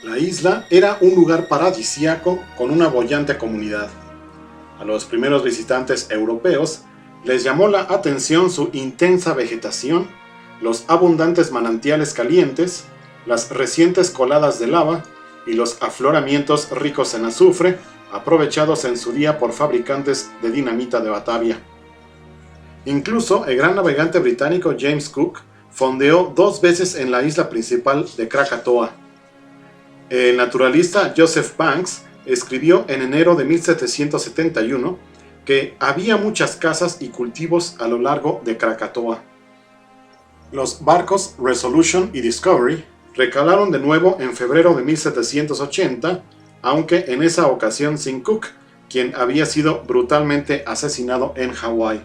La isla era un lugar paradisíaco con una boyante comunidad. A los primeros visitantes europeos les llamó la atención su intensa vegetación, los abundantes manantiales calientes, las recientes coladas de lava y los afloramientos ricos en azufre, aprovechados en su día por fabricantes de dinamita de Batavia. Incluso el gran navegante británico James Cook fondeó 2 veces en la isla principal de Krakatoa. El naturalista Joseph Banks escribió en enero de 1771 que había muchas casas y cultivos a lo largo de Krakatoa. Los barcos Resolution y Discovery recalaron de nuevo en febrero de 1780, aunque en esa ocasión sin Cook, quien había sido brutalmente asesinado en Hawái.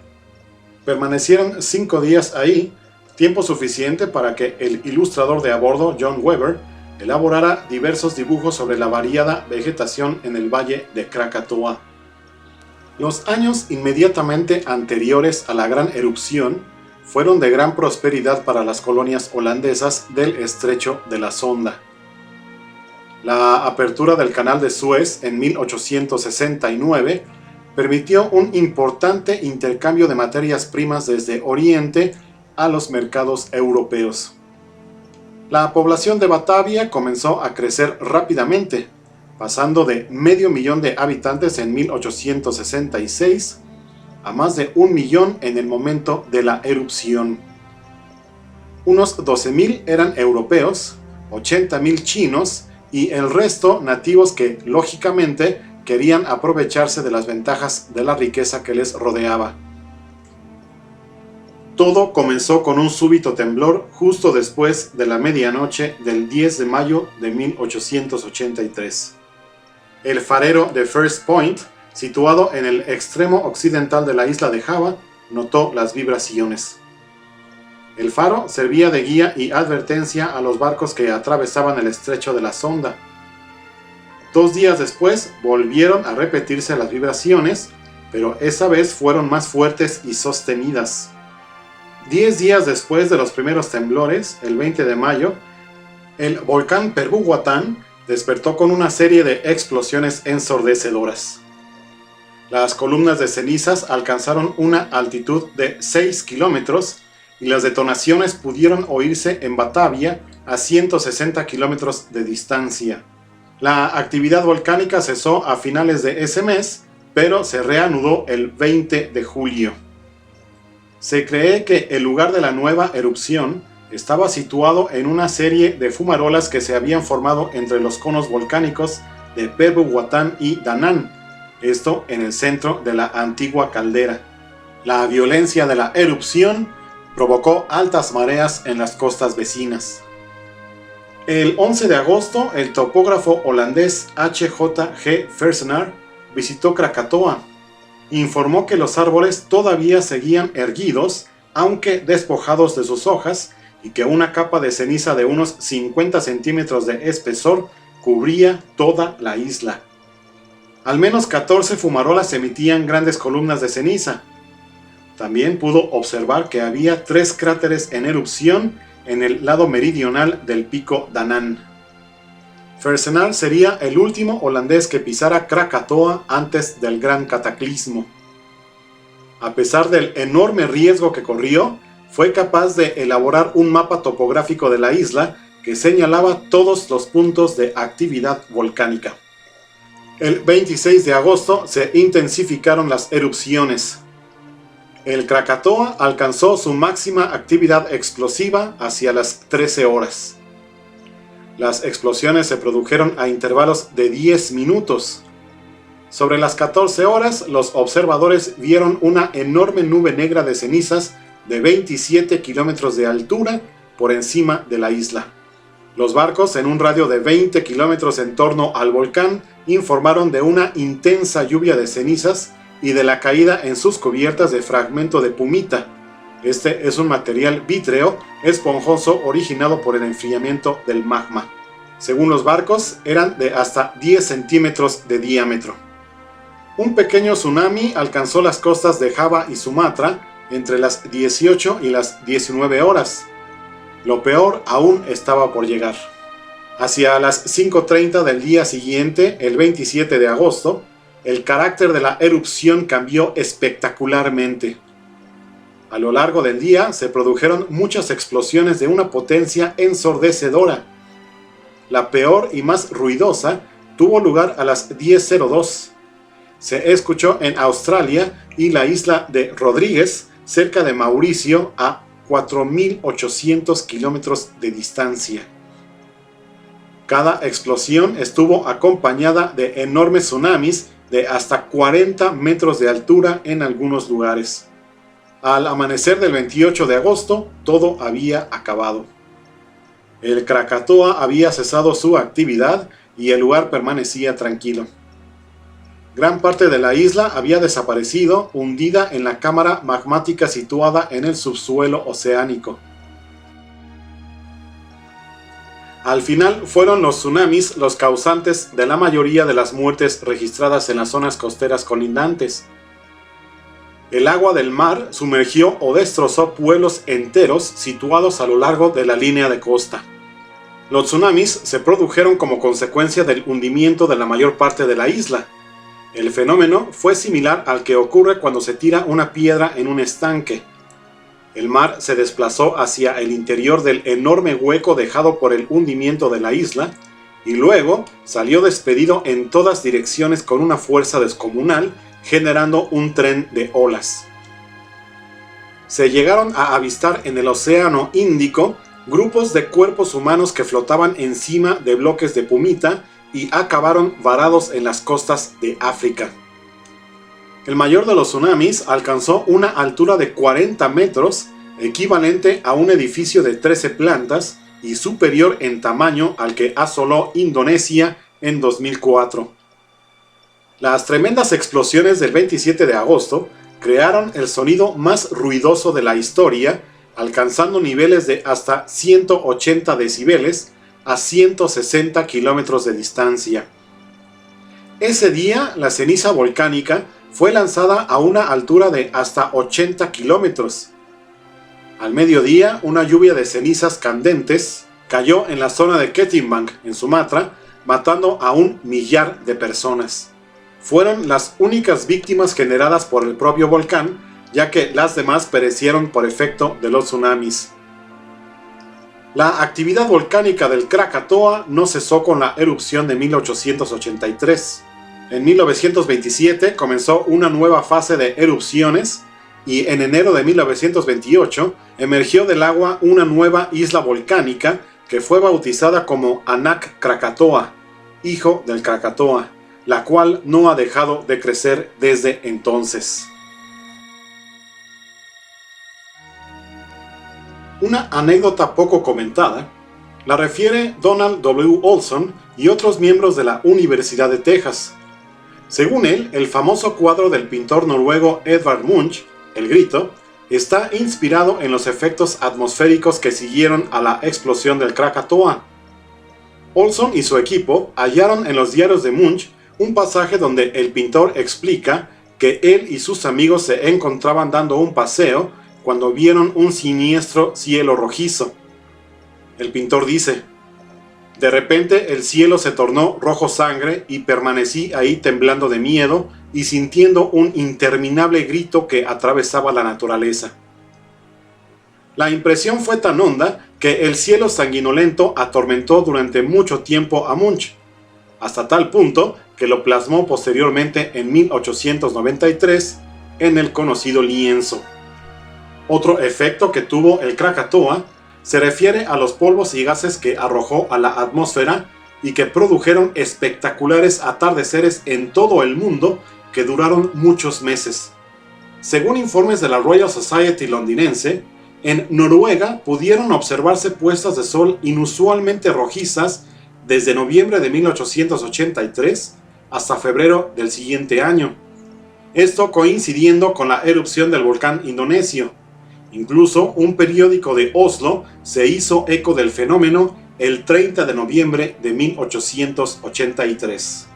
Permanecieron 5 días ahí, tiempo suficiente para que el ilustrador de a bordo John Weber elaborara diversos dibujos sobre la variada vegetación en el valle de Krakatoa. Los años inmediatamente anteriores a la gran erupción fueron de gran prosperidad para las colonias holandesas del estrecho de la Sonda. La apertura del canal de Suez en 1869 permitió un importante intercambio de materias primas desde Oriente a los mercados europeos. La población de Batavia comenzó a crecer rápidamente, pasando de 500.000 de habitantes en 1866 a más de 1 millón en el momento de la erupción. Unos 12.000 eran europeos, 80.000 chinos y el resto nativos que, lógicamente, querían aprovecharse de las ventajas de la riqueza que les rodeaba. Todo comenzó con un súbito temblor justo después de la medianoche del 10 de mayo de 1883. El farero de First Point, situado en el extremo occidental de la isla de Java, notó las vibraciones. El faro servía de guía y advertencia a los barcos que atravesaban el estrecho de la Sonda. 2 días después volvieron a repetirse las vibraciones, pero esa vez fueron más fuertes y sostenidas. 10 días después de los primeros temblores, el 20 de mayo, el volcán Perbuguatán despertó con una serie de explosiones ensordecedoras. Las columnas de cenizas alcanzaron una altitud de 6 kilómetros y las detonaciones pudieron oírse en Batavia a 160 kilómetros de distancia. La actividad volcánica cesó a finales de ese mes, pero se reanudó el 20 de julio. Se cree que el lugar de la nueva erupción estaba situado en una serie de fumarolas que se habían formado entre los conos volcánicos de Perbuguatán y Danán, esto en el centro de la antigua caldera. La violencia de la erupción provocó altas mareas en las costas vecinas. El 11 de agosto, el topógrafo holandés H.J.G. Fersenaar visitó Krakatoa. Informó que los árboles todavía seguían erguidos, aunque despojados de sus hojas, y que una capa de ceniza de unos 50 centímetros de espesor cubría toda la isla. Al menos 14 fumarolas emitían grandes columnas de ceniza. También pudo observar que había 3 cráteres en erupción en el lado meridional del pico Danán. Fersenaar sería el último holandés que pisara Krakatoa antes del gran cataclismo. A pesar del enorme riesgo que corrió, fue capaz de elaborar un mapa topográfico de la isla que señalaba todos los puntos de actividad volcánica. El 26 de agosto se intensificaron las erupciones. El Krakatoa alcanzó su máxima actividad explosiva hacia las 13 horas. Las explosiones se produjeron a intervalos de 10 minutos. Sobre las 14 horas, los observadores vieron una enorme nube negra de cenizas de 27 kilómetros de altura por encima de la isla. Los barcos, en un radio de 20 kilómetros en torno al volcán, informaron de una intensa lluvia de cenizas y de la caída en sus cubiertas de fragmento de pumita. Este es un material vítreo esponjoso originado por el enfriamiento del magma. Según los barcos, eran de hasta 10 centímetros de diámetro. Un pequeño tsunami alcanzó las costas de Java y Sumatra entre las 18 y las 19 horas. Lo peor aún estaba por llegar. Hacia las 5:30 del día siguiente, el 27 de agosto, el carácter de la erupción cambió espectacularmente. A lo largo del día se produjeron muchas explosiones de una potencia ensordecedora. La peor y más ruidosa tuvo lugar a las 10:02. Se escuchó en Australia y la isla de Rodrigues, cerca de Mauricio, a 4.800 kilómetros de distancia. Cada explosión estuvo acompañada de enormes tsunamis de hasta 40 metros de altura en algunos lugares. Al amanecer del 28 de agosto, todo había acabado. El Krakatoa había cesado su actividad y el lugar permanecía tranquilo. Gran parte de la isla había desaparecido, hundida en la cámara magmática situada en el subsuelo oceánico. Al final fueron los tsunamis los causantes de la mayoría de las muertes registradas en las zonas costeras colindantes. El agua del mar sumergió o destrozó pueblos enteros situados a lo largo de la línea de costa. Los tsunamis se produjeron como consecuencia del hundimiento de la mayor parte de la isla. El fenómeno fue similar al que ocurre cuando se tira una piedra en un estanque. El mar se desplazó hacia el interior del enorme hueco dejado por el hundimiento de la isla y luego salió despedido en todas direcciones con una fuerza descomunal, generando un tren de olas. Se llegaron a avistar en el Océano Índico grupos de cuerpos humanos que flotaban encima de bloques de pumita y acabaron varados en las costas de África. El mayor de los tsunamis alcanzó una altura de 40 metros, equivalente a un edificio de 13 plantas y superior en tamaño al que asoló Indonesia en 2004. Las tremendas explosiones del 27 de agosto crearon el sonido más ruidoso de la historia, alcanzando niveles de hasta 180 decibeles a 160 kilómetros de distancia. Ese día, la ceniza volcánica fue lanzada a una altura de hasta 80 kilómetros. Al mediodía, una lluvia de cenizas candentes cayó en la zona de Ketimbang, en Sumatra, matando a 1 millar de personas. Fueron las únicas víctimas generadas por el propio volcán, ya que las demás perecieron por efecto de los tsunamis. La actividad volcánica del Krakatoa no cesó con la erupción de 1883. En 1927 comenzó una nueva fase de erupciones y en enero de 1928 emergió del agua una nueva isla volcánica que fue bautizada como Anak Krakatoa, hijo del Krakatoa, la cual no ha dejado de crecer desde entonces. Una anécdota poco comentada la refiere Donald W. Olson y otros miembros de la Universidad de Texas. Según él, el famoso cuadro del pintor noruego Edvard Munch, El Grito, está inspirado en los efectos atmosféricos que siguieron a la explosión del Krakatoa. Olson y su equipo hallaron en los diarios de Munch un pasaje donde el pintor explica que él y sus amigos se encontraban dando un paseo cuando vieron un siniestro cielo rojizo. El pintor dice: "De repente el cielo se tornó rojo sangre y permanecí ahí temblando de miedo y sintiendo un interminable grito que atravesaba la naturaleza. La impresión fue tan honda que el cielo sanguinolento atormentó durante mucho tiempo a Munch, hasta tal punto que lo plasmó posteriormente en 1893 en el conocido lienzo". Otro efecto que tuvo el Krakatoa se refiere a los polvos y gases que arrojó a la atmósfera y que produjeron espectaculares atardeceres en todo el mundo que duraron muchos meses. Según informes de la Royal Society londinense, en Noruega pudieron observarse puestas de sol inusualmente rojizas desde noviembre de 1883 hasta febrero del siguiente año. Esto coincidiendo con la erupción del volcán indonesio. Incluso un periódico de Oslo se hizo eco del fenómeno el 30 de noviembre de 1883.